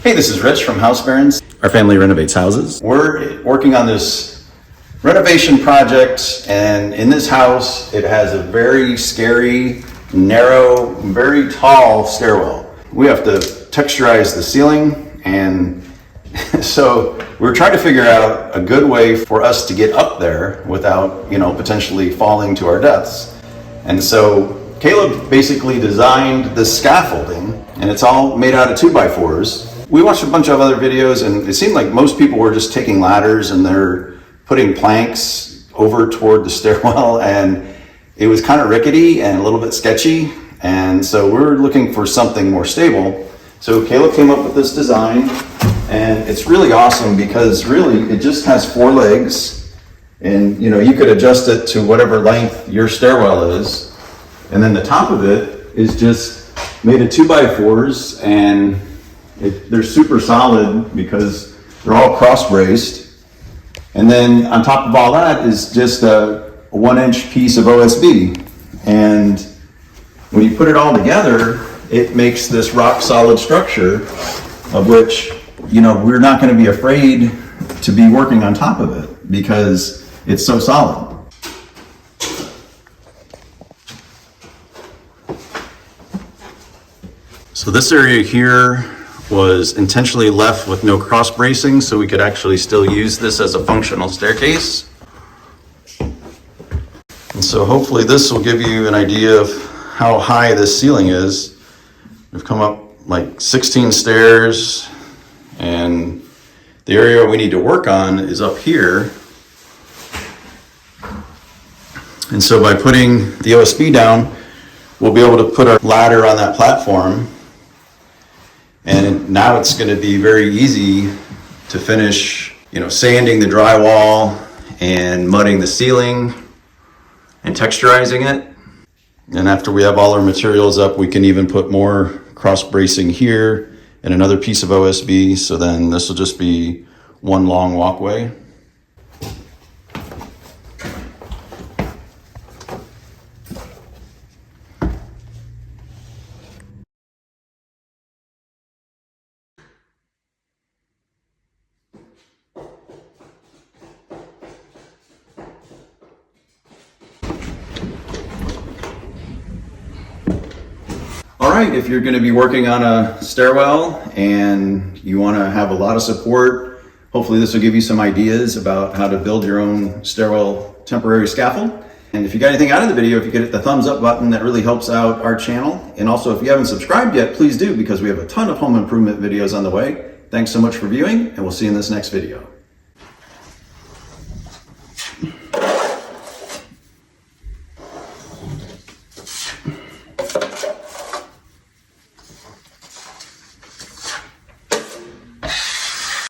Hey, this is Rich from HouseBarons. Our family renovates houses. We're working on this renovation project, and in this house, it has a very scary, narrow, very tall stairwell. We have to texturize the ceiling, and so we're trying to figure out a good way for us to get up there without, potentially falling to our deaths. And so Caleb basically designed this scaffolding, and it's all made out of 2x4s. We watched a bunch of other videos, and it seemed like most people were just taking ladders and they're putting planks over toward the stairwell, and it was kind of rickety and a little bit sketchy. And so we're looking for something more stable. So Caleb came up with this design, and it's really awesome because really it just has 4 legs, and you could adjust it to whatever length your stairwell is. And then the top of it is just made of 2x4s, and they're super solid because they're all cross-braced. And then on top of all that is just a 1-inch piece of OSB. And when you put it all together, it makes this rock-solid structure of which, we're not going to be afraid to be working on top of it because it's so solid. So this area here was intentionally left with no cross bracing so we could actually still use this as a functional staircase. And so hopefully this will give you an idea of how high this ceiling is. We've come up like 16 stairs, and the area we need to work on is up here. And so by putting the OSB down, we'll be able to put our ladder on that platform. And now it's going to be very easy to finish, sanding the drywall and mudding the ceiling and texturizing it. And after we have all our materials up, we can even put more cross bracing here and another piece of OSB. So then this will just be one long walkway. All right, if you're going to be working on a stairwell and you want to have a lot of support, hopefully this will give you some ideas about how to build your own stairwell temporary scaffold. And if you got anything out of the video, if you could hit the thumbs up button, that really helps out our channel. And also, if you haven't subscribed yet, please do, because we have a ton of home improvement videos on the way. Thanks so much for viewing, and we'll see you in this next video.